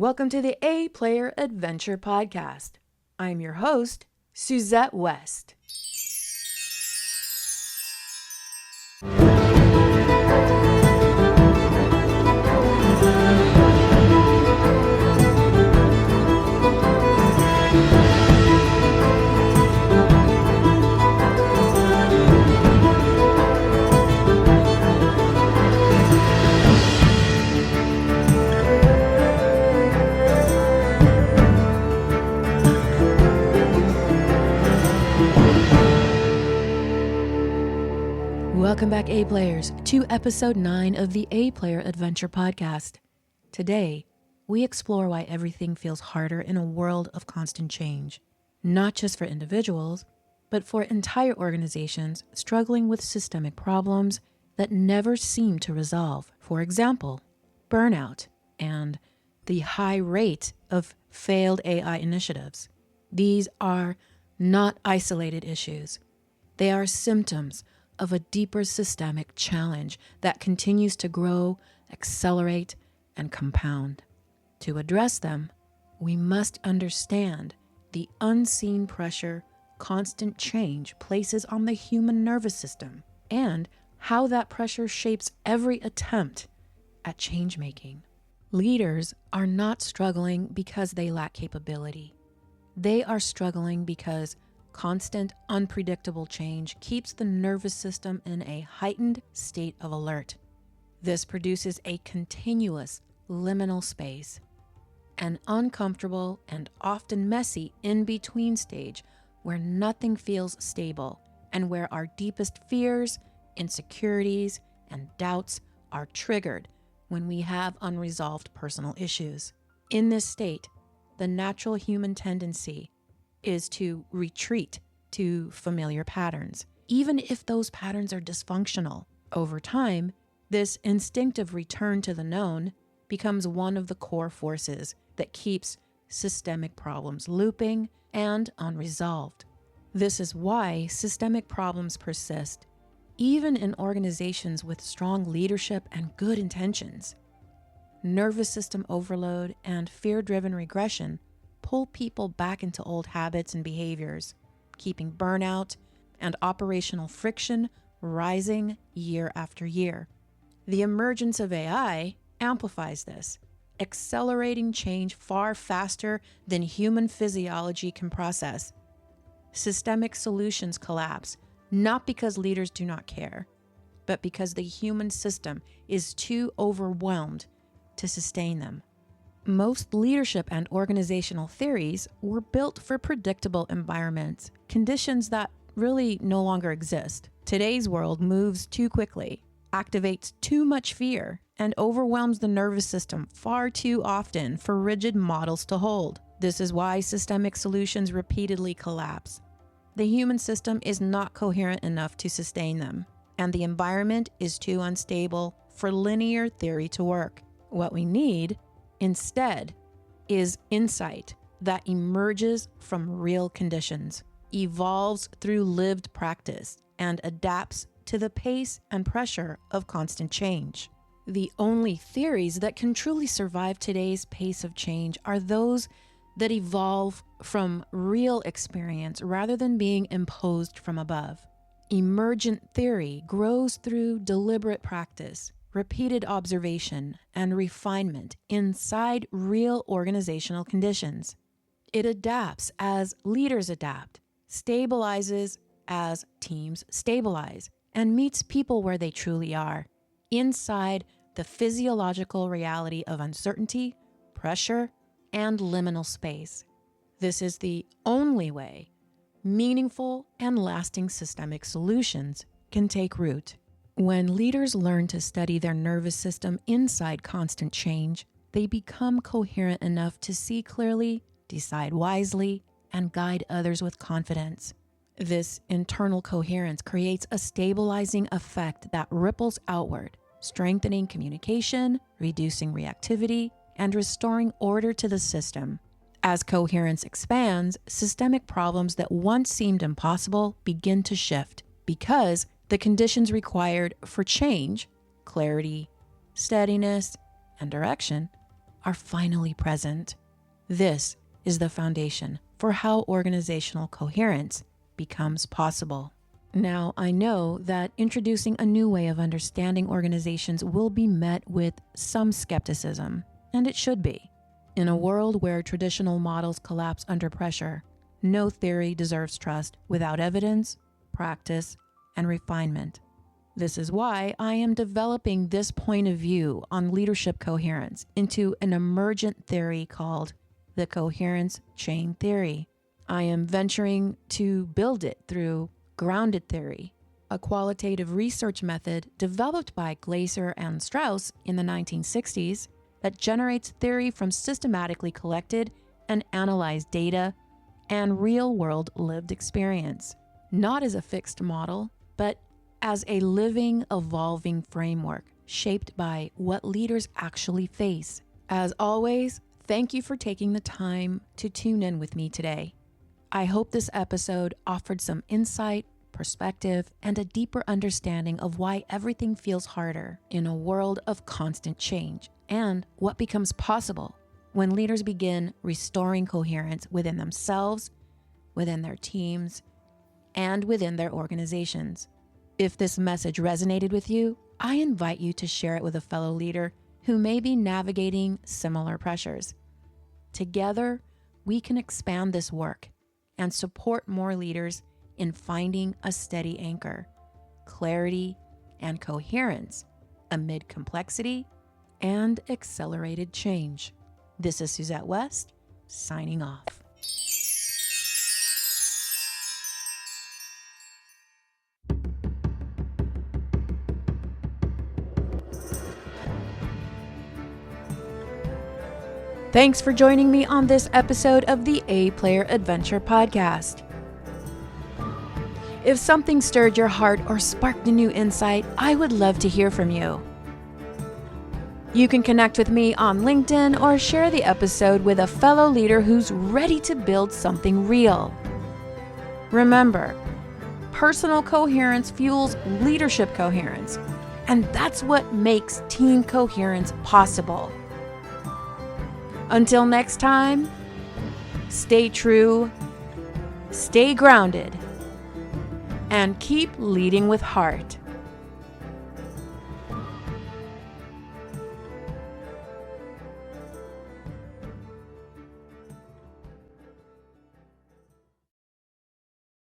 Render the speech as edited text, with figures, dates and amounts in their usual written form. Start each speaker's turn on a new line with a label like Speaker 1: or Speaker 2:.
Speaker 1: Welcome to the A-Player Adventure Podcast. I'm your host, Suzette West. Welcome back, A-Players, to episode 9 of the A-Player Adventure Podcast. Today, we explore why everything feels harder in a world of constant change, not just for individuals, but for entire organizations struggling with systemic problems that never seem to resolve. For example, burnout and the high rate of failed AI initiatives. These are not isolated issues. They are symptoms of a deeper systemic challenge that continues to grow, accelerate, and compound. To address them, we must understand the unseen pressure constant change places on the human nervous system and how that pressure shapes every attempt at change-making. Leaders are not struggling because they lack capability. They are struggling because constant, unpredictable change keeps the nervous system in a heightened state of alert. This produces a continuous liminal space, an uncomfortable and often messy in-between stage where nothing feels stable and where our deepest fears, insecurities, and doubts are triggered when we have unresolved personal issues. In this state, the natural human tendency is to retreat to familiar patterns, even if those patterns are dysfunctional. Over time, this instinctive return to the known becomes one of the core forces that keeps systemic problems looping and unresolved. This is why systemic problems persist, even in organizations with strong leadership and good intentions. Nervous system overload and fear-driven regression pull people back into old habits and behaviors, keeping burnout and operational friction rising year after year. The emergence of AI amplifies this, accelerating change far faster than human physiology can process. Systemic solutions collapse, not because leaders do not care, but because the human system is too overwhelmed to sustain them. Most leadership and organizational theories were built for predictable environments, conditions that really no longer exist. Today's world moves too quickly, activates too much fear, and overwhelms the nervous system far too often for rigid models to hold. This is why systemic solutions repeatedly collapse. The human system is not coherent enough to sustain them, and the environment is too unstable for linear theory to work. What we need instead is insight that emerges from real conditions, evolves through lived practice, and adapts to the pace and pressure of constant change. The only theories that can truly survive today's pace of change are those that evolve from real experience rather than being imposed from above. Emergent theory grows through deliberate practice, repeated observation, and refinement inside real organizational conditions. It adapts as leaders adapt, stabilizes as teams stabilize, and meets people where they truly are, inside the physiological reality of uncertainty, pressure, and liminal space. This is the only way meaningful and lasting systemic solutions can take root. When leaders learn to study their nervous system inside constant change, they become coherent enough to see clearly, decide wisely, and guide others with confidence. This internal coherence creates a stabilizing effect that ripples outward, strengthening communication, reducing reactivity, and restoring order to the system. As coherence expands, systemic problems that once seemed impossible begin to shift because the conditions required for change, clarity, steadiness, and direction are finally present. This is the foundation for how organizational coherence becomes possible. Now, I know that introducing a new way of understanding organizations will be met with some skepticism, and it should be. In a world where traditional models collapse under pressure, no theory deserves trust without evidence, practice, and refinement. This is why I am developing this point of view on leadership coherence into an emergent theory called the coherence chain theory. I am venturing to build it through grounded theory, a qualitative research method developed by Glaser and Strauss in the 1960s that generates theory from systematically collected and analyzed data and real-world lived experience, not as a fixed model, but as a living, evolving framework shaped by what leaders actually face. As always, thank you for taking the time to tune in with me today. I hope this episode offered some insight, perspective, and a deeper understanding of why everything feels harder in a world of constant change, and what becomes possible when leaders begin restoring coherence within themselves, within their teams, and within their organizations. If this message resonated with you, I invite you to share it with a fellow leader who may be navigating similar pressures. Together, we can expand this work and support more leaders in finding a steady anchor, clarity, and coherence amid complexity and accelerated change. This is Suzette West, signing off. Thanks for joining me on this episode of the A-Player Adventure Podcast. If something stirred your heart or sparked a new insight, I would love to hear from you. You can connect with me on LinkedIn or share the episode with a fellow leader who's ready to build something real. Remember, personal coherence fuels leadership coherence, and that's what makes team coherence possible. Until next time, stay true, stay grounded, and keep leading with heart.